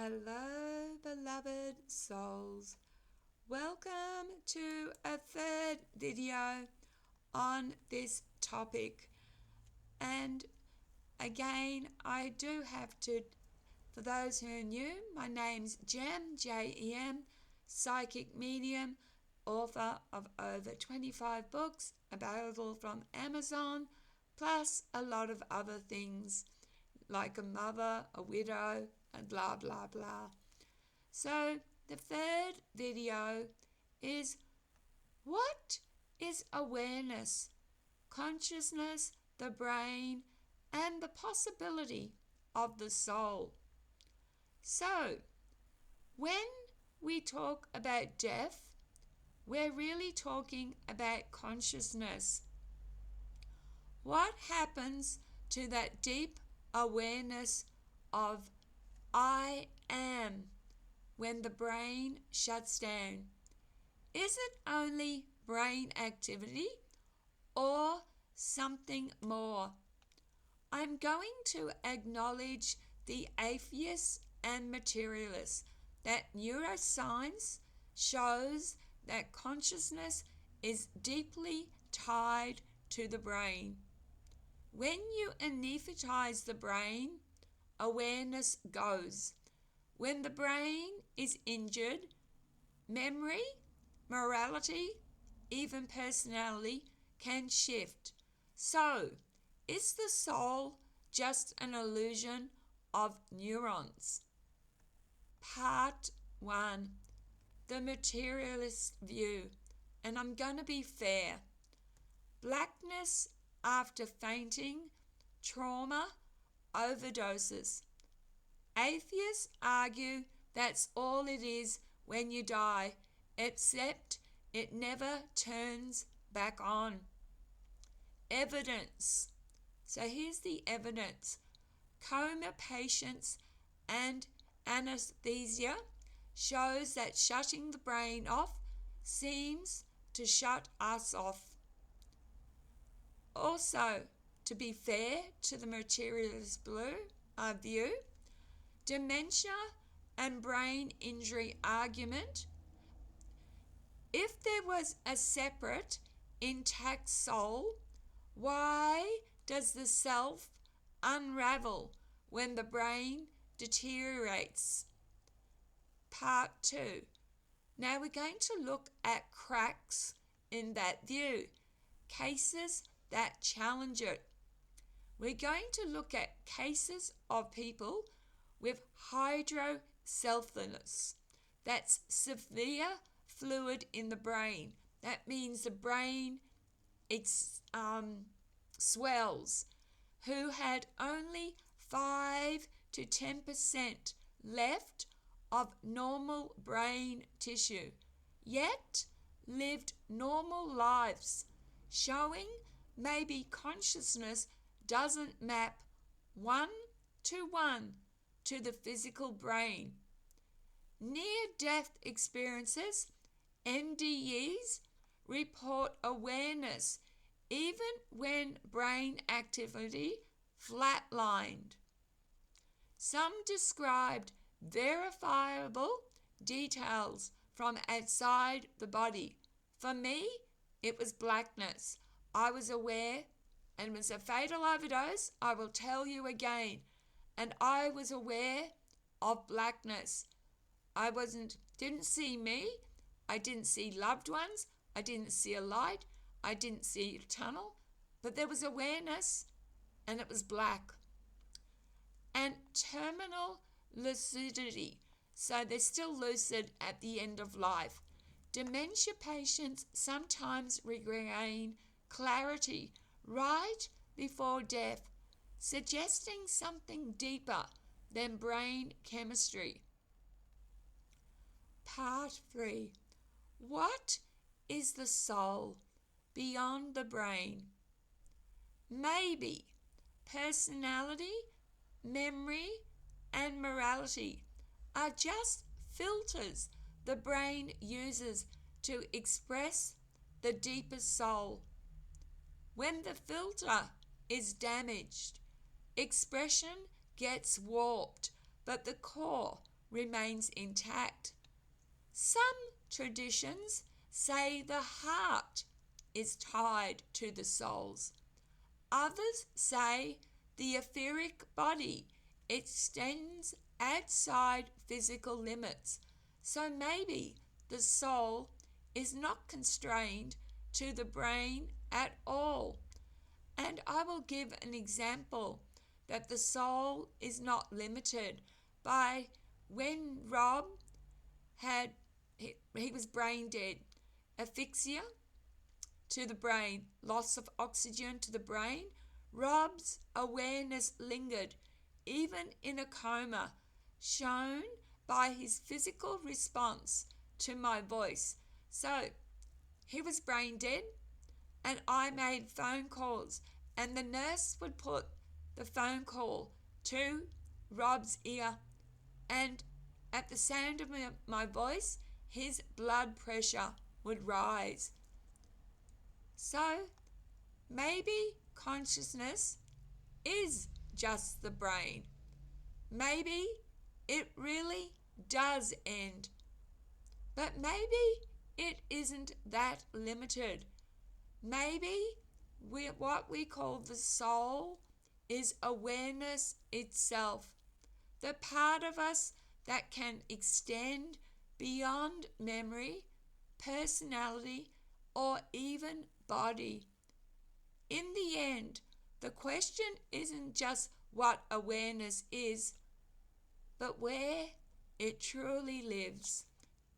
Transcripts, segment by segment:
Hello, beloved souls. Welcome to a third video on this topic. And again, I do have to, for those who are new, my name's Jem, Jem, psychic medium, author of over 25 books available from Amazon, plus a lot of other things like a mother, a widow, and blah blah blah. So the third video is, what is awareness, consciousness, the brain, and the possibility of the soul? So when we talk about death, we're really talking about consciousness. What happens to that deep awareness of I am when the brain shuts down? Is it only brain activity or something more? I'm going to acknowledge the atheists and materialists that neuroscience shows that consciousness is deeply tied to the brain. When you anesthetize the brain, awareness goes. When the brain is injured, memory, morality, even personality can shift. So, is the soul just an illusion of neurons? Part 1. The materialist view. And I'm going to be fair. Blackness after fainting, trauma, overdoses. Atheists argue that's all it is when you die, except it never turns back on. Evidence. So here's the evidence. Coma patients and anesthesia shows that shutting the brain off seems to shut us off. Also, to be fair to the materialist view, dementia and brain injury argument, if there was a separate, intact soul, why does the self unravel when the brain deteriorates? Part 2. Now we're going to look at cracks in that view, cases that challenge it. We're going to look at cases of people with hydrocephalus. That's severe fluid in the brain. That means the brain swells, who had only 5 to 10% left of normal brain tissue, yet lived normal lives, showing maybe consciousness doesn't map 1-to-1 to the physical brain. Near-death experiences, NDEs, report awareness even when brain activity flatlined. Some described verifiable details from outside the body. For me, it was blackness. I was aware, and it was a fatal overdose, I will tell you again. And I was aware of blackness. I didn't see me. I didn't see loved ones. I didn't see a light. I didn't see a tunnel. But there was awareness, and it was black. And terminal lucidity. So they're still lucid at the end of life. Dementia patients sometimes regain clarity right before death, suggesting something deeper than brain chemistry. Part 3. What is the soul beyond the brain? Maybe personality, memory, and morality are just filters the brain uses to express the deepest soul. When the filter is damaged, expression gets warped, but the core, remains intact. Some traditions say the heart is tied to the souls. Others say the etheric body extends outside physical limits, so maybe the soul is not constrained to the brain at all. And I will give an example that the soul is not limited by when Rob he was brain dead, asphyxia to the brain, loss of oxygen to the brain. Rob's awareness lingered even in a coma, shown by his physical response to my voice. So he was brain dead, and I made phone calls, and the nurse would put the phone call to Rob's ear, and at the sound of my voice, his blood pressure would rise. So maybe consciousness is just the brain. Maybe it really does end. But maybe it isn't that limited. Maybe what we call the soul is awareness itself, the part of us that can extend beyond memory, personality, or even body. In the end, the question isn't just what awareness is, but where it truly lives.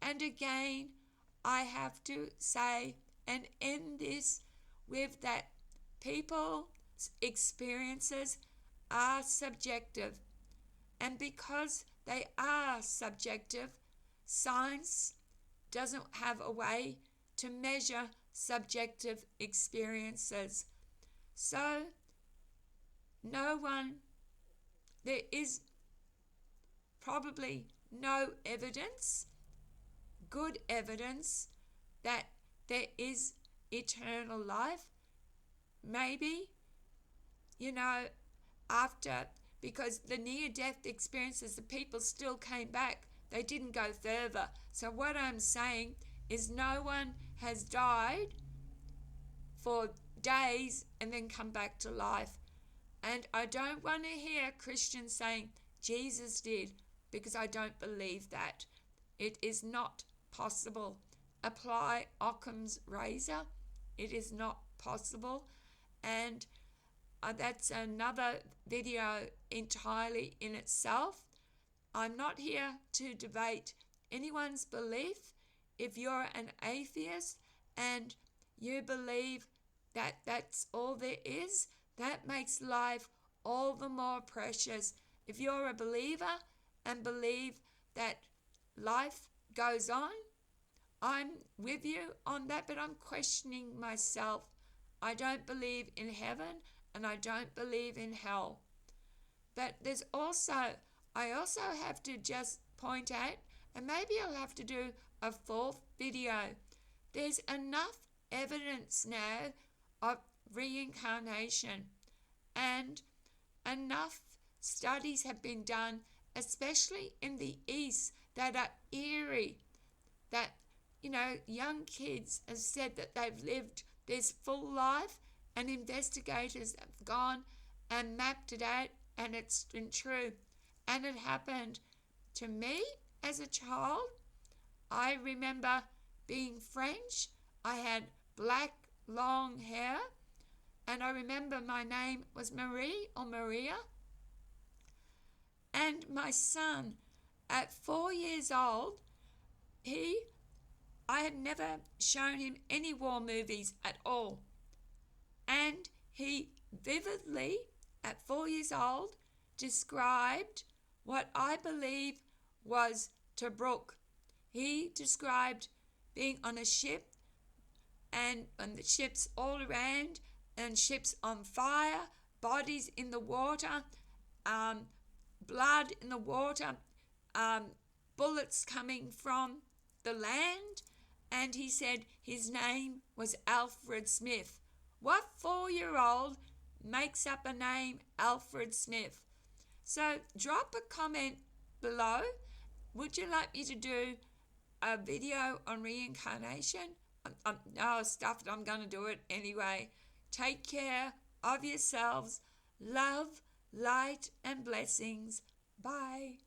And again, I have to say and end this with that people's experiences are subjective. And because they are subjective, science doesn't have a way to measure subjective experiences. So, there is probably no evidence, good evidence, that there is eternal life. Maybe, because the near-death experiences, the people still came back. They didn't go further. So what I'm saying is no one has died for days and then come back to life. And I don't want to hear Christians saying Jesus did, because I don't believe that. It is not possible. Apply Occam's razor. It is not possible. And that's another video entirely in itself. I'm not here to debate anyone's belief. If you're an atheist and you believe that that's all there is, that makes life all the more precious. If you're a believer and believe that life goes on, I'm with you on that, but I'm questioning myself. I don't believe in heaven and I don't believe in hell. But I also have to just point out, and maybe I'll have to do a fourth video. There's enough evidence now of reincarnation, and enough studies have been done, especially in the East, that are eerie, that young kids have said that they've lived this full life, and investigators have gone and mapped it out, and it's been true. And it happened to me as a child. I remember being French. I had black, long hair, and I remember my name was Marie or Maria. And my son, at 4 years old, I had never shown him any war movies at all. And he vividly, at 4 years old, described what I believe was Tobruk. He described being on a ship, and the ships all around, and ships on fire, bodies in the water, blood in the water, bullets coming from the land. And he said his name was Alfred Smith. What 4-year-old makes up a name Alfred Smith? So drop a comment below Would you like me to do a video on reincarnation? No, stuff it. I'm going to do it anyway. Take care of yourselves. Love, light, and blessings. Bye.